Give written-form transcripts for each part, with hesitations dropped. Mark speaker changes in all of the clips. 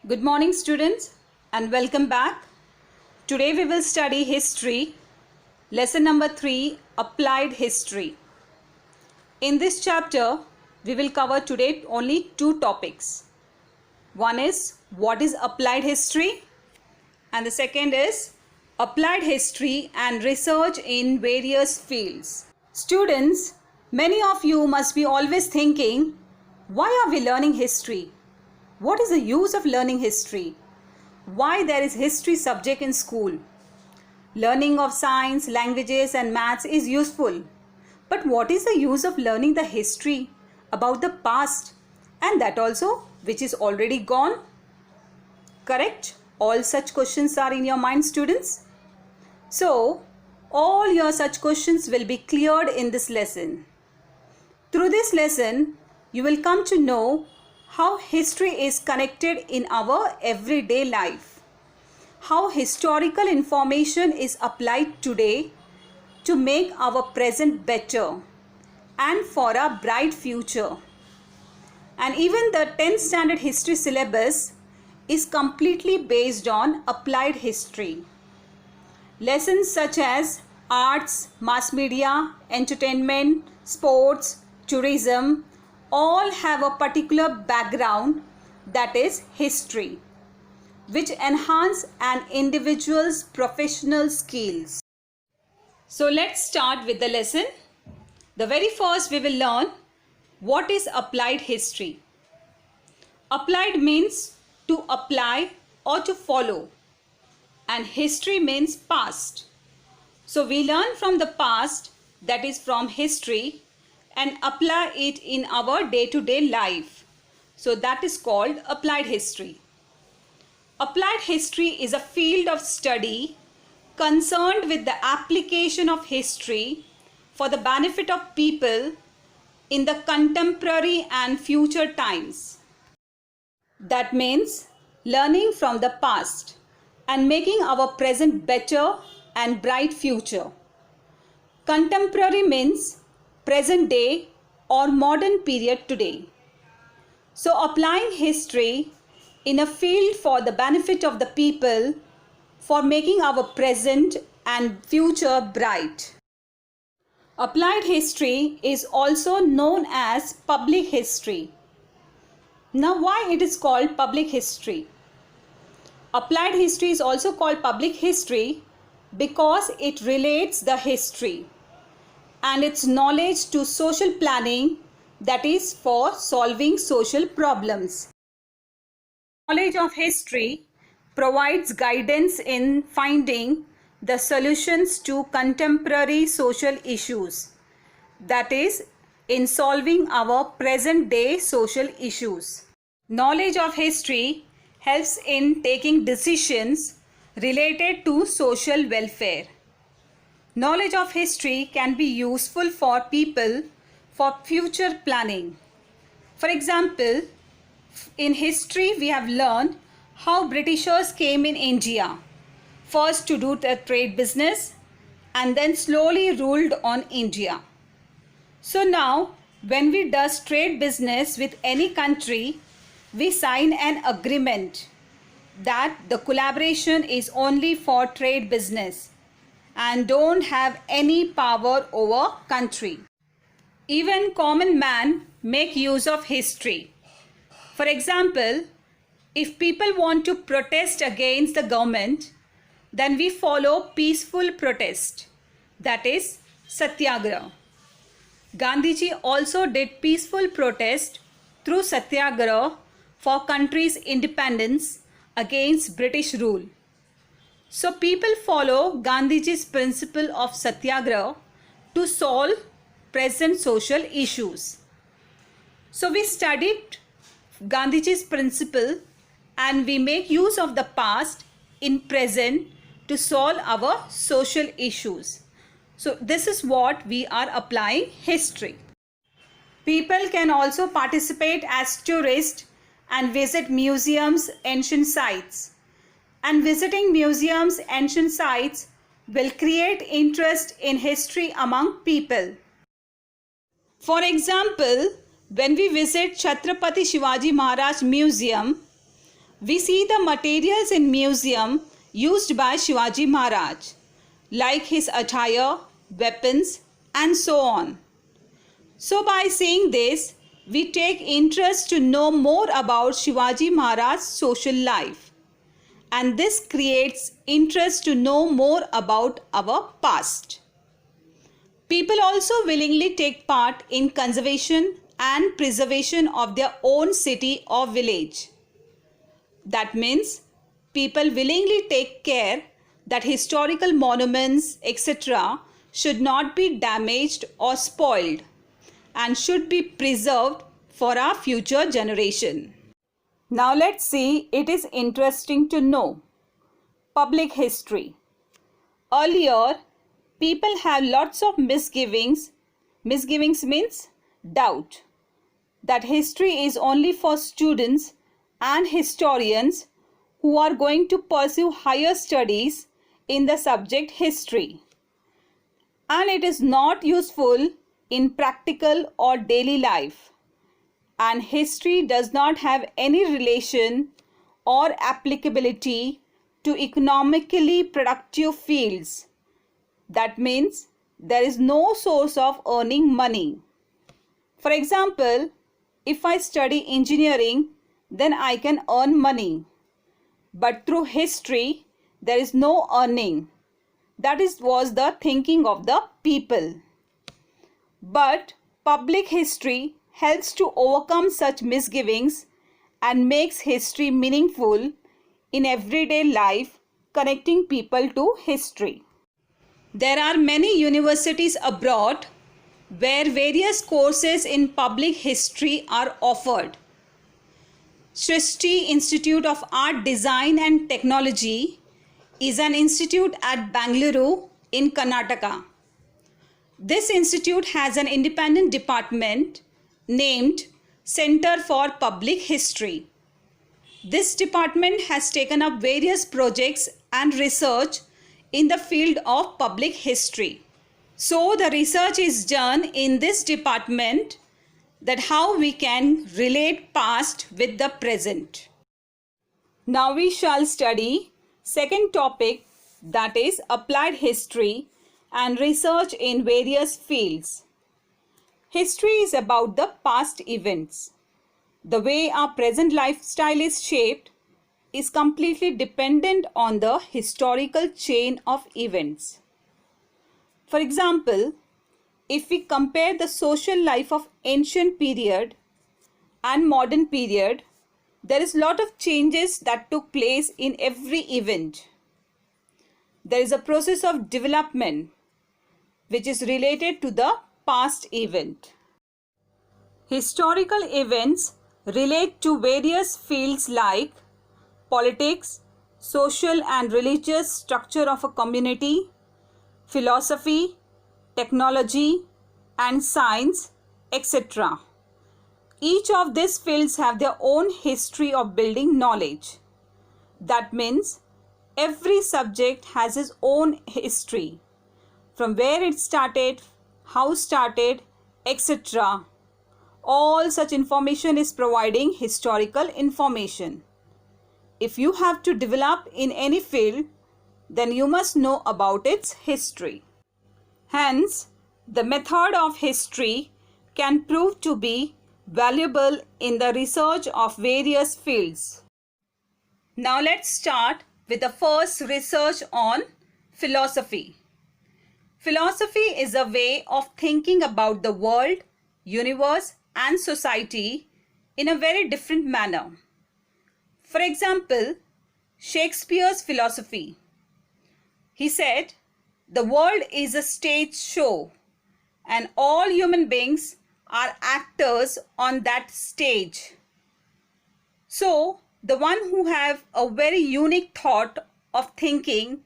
Speaker 1: Good morning students and welcome back. Today we will study history, lesson number 3, applied history. In this chapter we will cover today only two topics. One is what is applied history and the second is applied history and research in various fields. Students, many of you must be always thinking, why are we learning history? What is the use of learning history? Why there is history subject in school? Learning of science, languages and maths is useful. But what is the use of learning the history about the past and that also which is already gone? Correct? All such questions are in your mind, students. So, all your such questions will be cleared in this lesson. Through this lesson, you will come to know how history is connected in our everyday life, how historical information is applied today to make our present better and for a bright future. And even the 10th standard history syllabus is completely based on applied history. Lessons such as arts, mass media, entertainment, sports, tourism, all have a particular background, that is history, which enhance an individual's professional skills. So let's start with the lesson. The very first we will learn what is applied history. Applied means to apply or to follow, and history means past. So we learn from the past, that is from history, and apply it in our day-to-day life. So that is called applied history. Applied history is a field of study concerned with the application of history for the benefit of people in the contemporary and future times. That means learning from the past and making our present better and bright future. Contemporary means present day or modern period today. So applying history in a field for the benefit of the people for making our present and future bright. Applied history is also known as public history. Now why it is called public history? Applied history is also called public history because it relates the history and its knowledge to social planning, that is for solving social problems. Knowledge of history provides guidance in finding the solutions to contemporary social issues, that is in solving our present day social issues. Knowledge of history helps in taking decisions related to social welfare. Knowledge of history can be useful for people for future planning. For example, in history we have learned how Britishers came in India, first to do the trade business and then slowly ruled on India. So now when we do trade business with any country, we sign an agreement that the collaboration is only for trade business and don't have any power over country. Even common man make use of history. For example, if people want to protest against the government, then we follow peaceful protest, that is Satyagraha. Gandhiji also did peaceful protest through Satyagraha for country's independence against British rule. So people follow Gandhiji's principle of Satyagraha to solve present social issues. So we studied Gandhiji's principle and we make use of the past in present to solve our social issues. So this is what we are applying history. People can also participate as tourists and visit museums, ancient sites. And visiting museums, ancient sites will create interest in history among people. For example, when we visit Chhatrapati Shivaji Maharaj Museum, We see the materials in museum used by Shivaji Maharaj, like his attire, weapons, and so on. So by seeing this, we take interest to know more about Shivaji Maharaj's social life, and this creates interest to know more about our past. People also willingly take part in conservation and preservation of their own city or village. That means people willingly take care that historical monuments, etc., should not be damaged or spoiled and should be preserved for our future generation. Now let's see, it is interesting to know. Public history. Earlier, people have lots of misgivings. Misgivings means doubt. That history is only for students and historians who are going to pursue higher studies in the subject history. And it is not useful in practical or daily life. And history does not have any relation or applicability to economically productive fields. That means there is no source of earning money. For example, if I study engineering, then I can earn money. But through history, there is no earning. That was the thinking of the people. But public history helps to overcome such misgivings and makes history meaningful in everyday life, connecting people to history. There are many universities abroad where various courses in public history are offered. Srishti Institute of Art, Design and Technology is an institute at Bangalore in Karnataka. This institute has an independent department named Center for Public History. This department has taken up various projects and research in the field of public history. So the research is done in this department, that how we can relate past with the present. Now we shall study second topic, that is applied history and research in various fields. History is about the past events. The way our present lifestyle is shaped is completely dependent on the historical chain of events. For example, if we compare the social life of ancient period and modern period, there is a lot of changes that took place in every event. There is a process of development which is related to the past event. Historical events relate to various fields like politics, social and religious structure of a community, philosophy, technology and science, etc. Each of these fields have their own history of building knowledge. That means every subject has its own history, from where it started, how started, etc. All such information is providing historical information. If you have to develop in any field, then you must know about its history. Hence, the method of history can prove to be valuable in the research of various fields. Now let's start with the first research on philosophy. Philosophy is a way of thinking about the world, universe and society in a very different manner. For example, Shakespeare's philosophy. He said, the world is a stage show and all human beings are actors on that stage. So, the one who have a very unique thought of thinking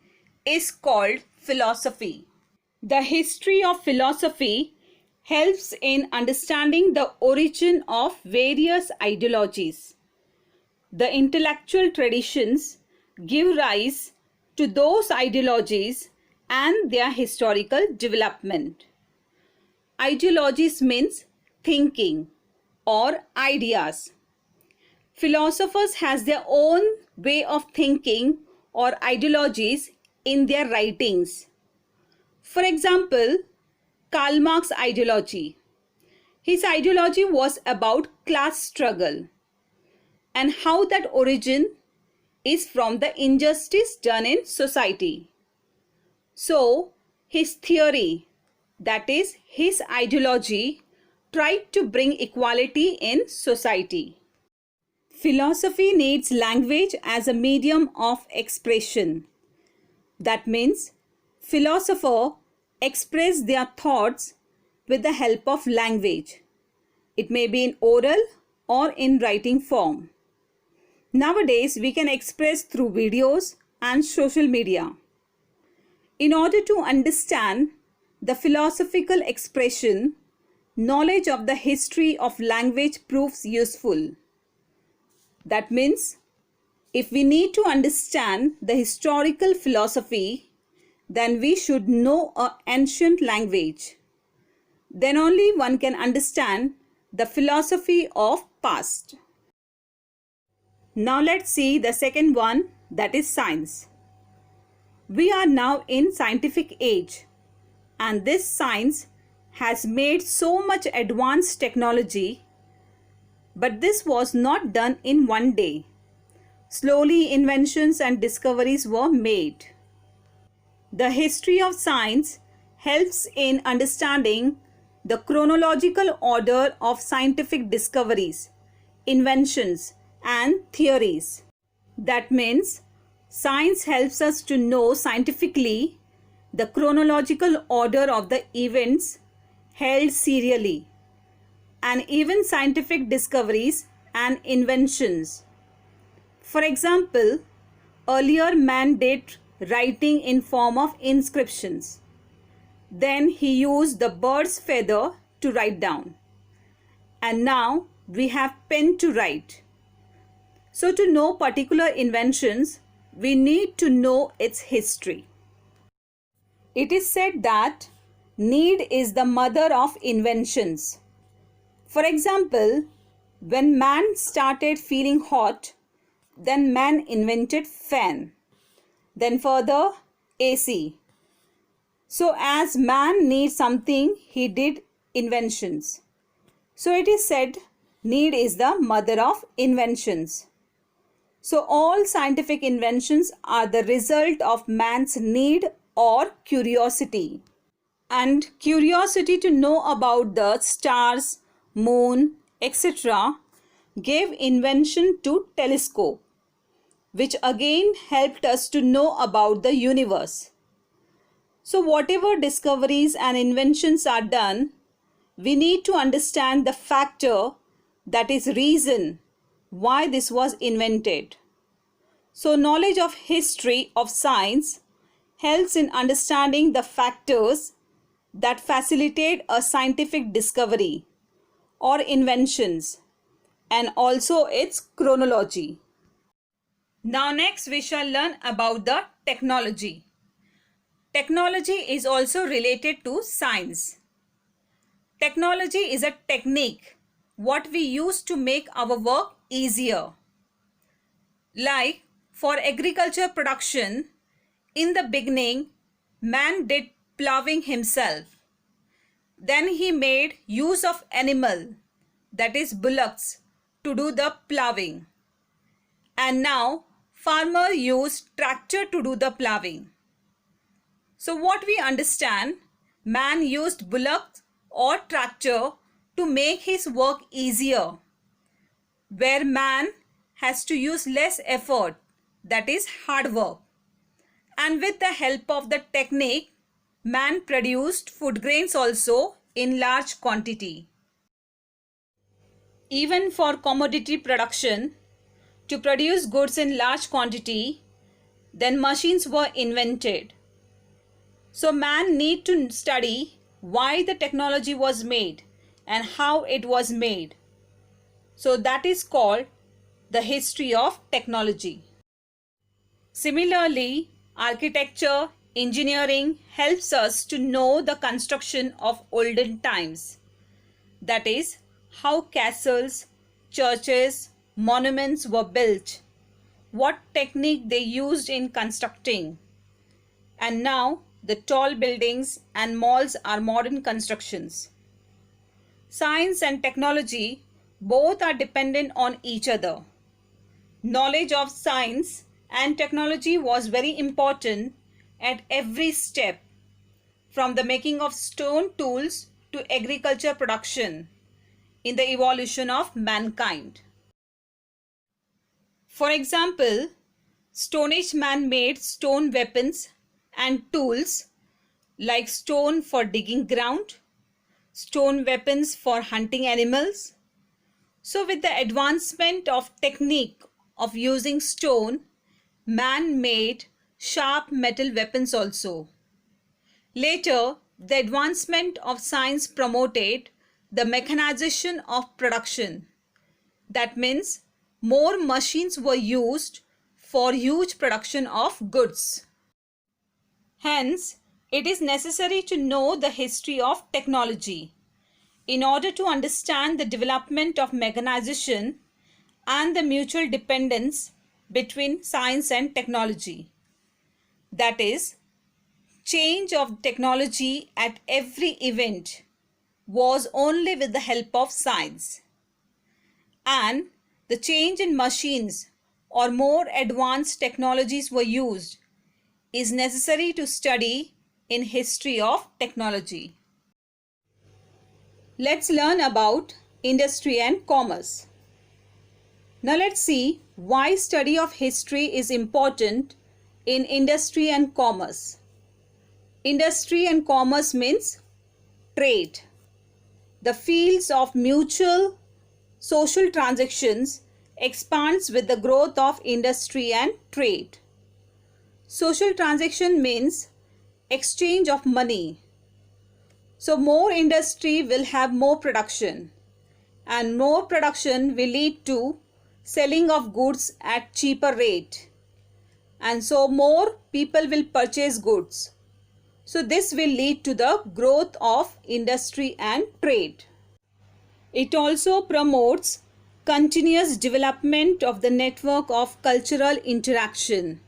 Speaker 1: is called philosophy. The history of philosophy helps in understanding the origin of various ideologies. The intellectual traditions give rise to those ideologies and their historical development. Ideologies means thinking or ideas. Philosophers has their own way of thinking or ideologies in their writings. For example, Karl Marx's ideology. His ideology was about class struggle and how that origin is from the injustice done in society. So, his theory, that is his ideology, tried to bring equality in society. Philosophy needs language as a medium of expression. That means philosophers express their thoughts with the help of language. It may be in oral or in writing form. Nowadays, we can express through videos and social media. In order to understand the philosophical expression, knowledge of the history of language proves useful. That means, if we need to understand the historical philosophy, then we should know an ancient language. Then only one can understand the philosophy of past. Now let's see the second one, that is science. We are now in scientific age, and this science has made so much advanced technology, but this was not done in one day. Slowly inventions and discoveries were made. The history of science helps in understanding the chronological order of scientific discoveries, inventions, and theories. That means science helps us to know scientifically the chronological order of the events held serially, and even scientific discoveries and inventions. For example, earlier man did writing in form of inscriptions. Then he used the bird's feather to write down. And now we have pen to write. So to know particular inventions, we need to know its history. It is said that need is the mother of inventions. For example, when man started feeling hot, then man invented fan. Then further, AC. So as man needs something, he did inventions. So it is said, need is the mother of inventions. So all scientific inventions are the result of man's need or curiosity. And curiosity to know about the stars, moon, etc. gave invention to telescope, which again helped us to know about the universe. So whatever discoveries and inventions are done, we need to understand the factor, that is reason why this was invented. So knowledge of history of science helps in understanding the factors that facilitate a scientific discovery or inventions, and also its chronology. Now next we shall learn about the technology. Technology is also related to science. Technology is a technique what we use to make our work easier. Like for agriculture production, in the beginning, man did ploughing himself. Then he made use of animal, that is bullocks, to do the ploughing. And now farmer used tractor to do the ploughing. So what we understand, man used bullock or tractor to make his work easier, where man has to use less effort, that is hard work. And with the help of the technique, man produced food grains also in large quantity. Even for commodity production, to produce goods in large quantity, then machines were invented. So man need to study why the technology was made and how it was made. So that is called the history of technology. Similarly, architecture, engineering helps us to know the construction of olden times. That is, how castles, churches, monuments were built, what technique they used in constructing. And now the tall buildings and malls are modern constructions. Science and technology both are dependent on each other. Knowledge of science and technology was very important at every step, from the making of stone tools to agriculture production in the evolution of mankind. For example, Stone Age man made stone weapons and tools like stone for digging ground, stone weapons for hunting animals. So with the advancement of technique of using stone, man made sharp metal weapons also. Later, the advancement of science promoted the mechanization of production. That means more machines were used for huge production of goods. Hence, it is necessary to know the history of technology in order to understand the development of mechanization and the mutual dependence between science and technology. That is, change of technology at every event was only with the help of science. And the change in machines or more advanced technologies were used is necessary to study in history of technology. Let's learn about industry and commerce. Now let's see why study of history is important in industry and commerce. Industry and commerce means trade. The fields of mutual social transactions expands with the growth of industry and trade. Social transaction means exchange of money. So more industry will have more production, and more production will lead to selling of goods at cheaper rate, and so more people will purchase goods. So this will lead to the growth of industry and trade. It also promotes continuous development of the network of cultural interaction.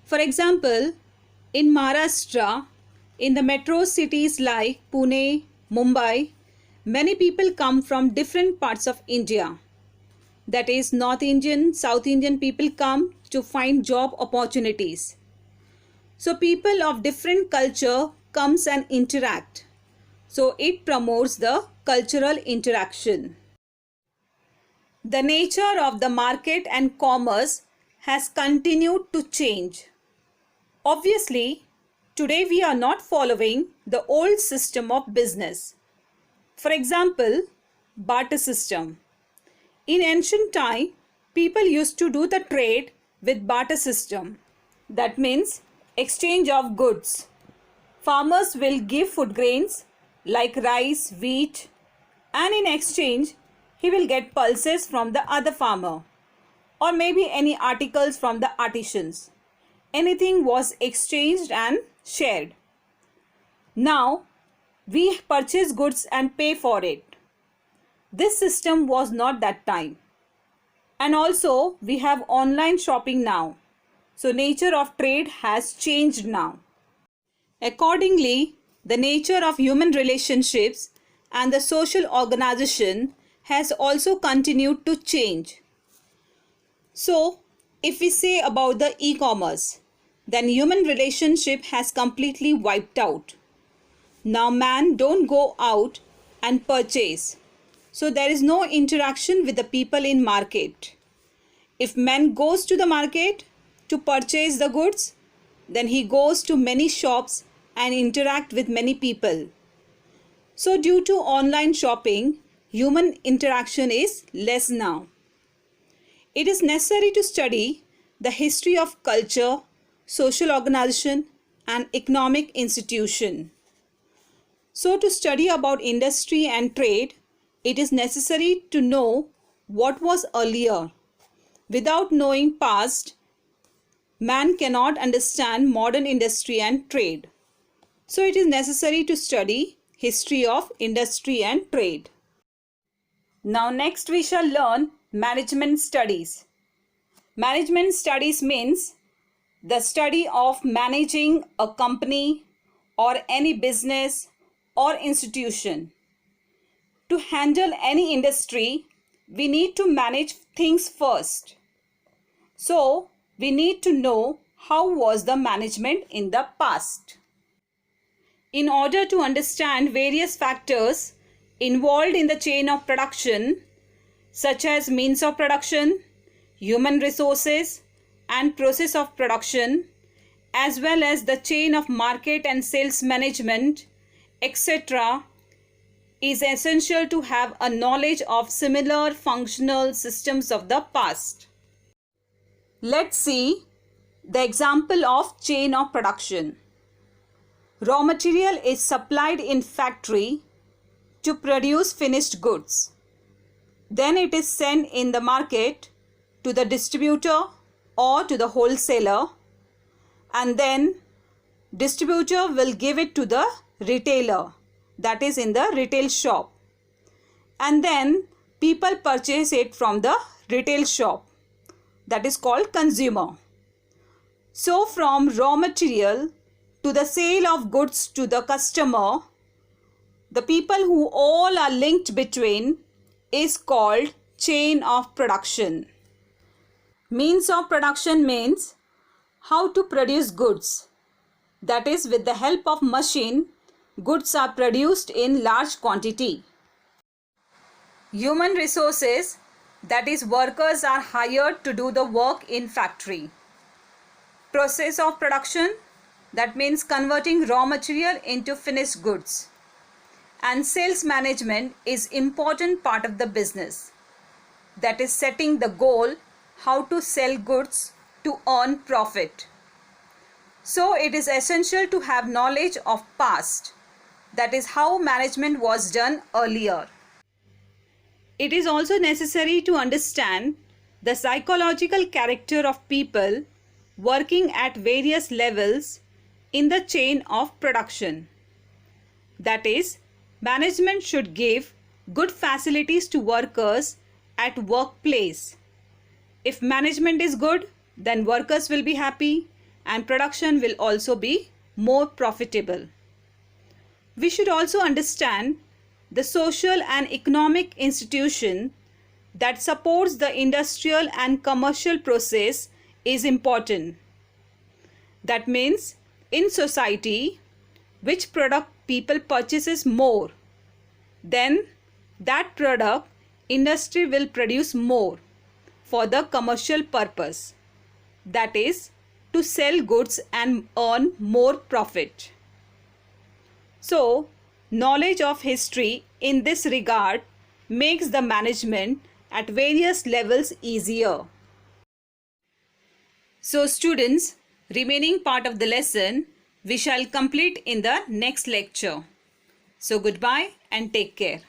Speaker 1: For example, in Maharashtra, in the metro cities like Pune, Mumbai, many people come from different parts of India. That is, North Indian, South Indian people come to find job opportunities. So people of different culture comes and interact. So it promotes the cultural interaction. The nature of the market and commerce has continued to change. Obviously, today we are not following the old system of business. For example, barter system. In ancient time, people used to do the trade with barter system. That means exchange of goods. Farmers will give food grains like rice, wheat, and in exchange, he will get pulses from the other farmer, or maybe any articles from the artisans. Anything was exchanged and shared. Now, we purchase goods and pay for it. This system was not that time. And also, we have online shopping now. So, nature of trade has changed now. Accordingly, the nature of human relationships and the social organization has also continued to change. So, if we say about the e-commerce, then human relationship has completely wiped out. Now man don't go out and purchase. So there is no interaction with the people in market. If man goes to the market to purchase the goods, then he goes to many shops and interact with many people. So due to online shopping, human interaction is less now. It is necessary to study the history of culture, social organization, and economic institution. So to study about industry and trade, it is necessary to know what was earlier. Without knowing past, man cannot understand modern industry and trade. So it is necessary to study history of industry and trade. Now next we shall learn management studies. Management studies means the study of managing a company or any business or institution. To handle any industry, we need to manage things first. So, we need to know how was the management in the past. In order to understand various factors involved in the chain of production, such as means of production, human resources, and process of production, as well as the chain of market and sales management, etc., is essential to have a knowledge of similar functional systems of the past. Let's see the example of chain of production. Raw material is supplied in factory to produce finished goods. Then it is sent in the market to the distributor or to the wholesaler, and then distributor will give it to the retailer, that is in the retail shop, and then people purchase it from the retail shop, that is called consumer. So from raw material to the sale of goods to the customer, the people who all are linked between is called chain of production. Means of production means how to produce goods. That is, with the help of machine, goods are produced in large quantity. Human resources, that is, workers are hired to do the work in factory. Process of production, that means converting raw material into finished goods. And sales management is important part of the business. That is setting the goal how to sell goods to earn profit. So it is essential to have knowledge of past, that is how management was done earlier. It is also necessary to understand the psychological character of people working at various levels in the chain of production. That is, management should give good facilities to workers at workplace. If management is good, then workers will be happy and production will also be more profitable. We should also understand the social and economic institution that supports the industrial and commercial process is important. That means in society, which product people purchases more, then that product industry will produce more for the commercial purpose, that is to sell goods and earn more profit. So, knowledge of history in this regard makes the management at various levels easier. So students, remaining part of the lesson we shall complete in the next lecture. So goodbye and take care.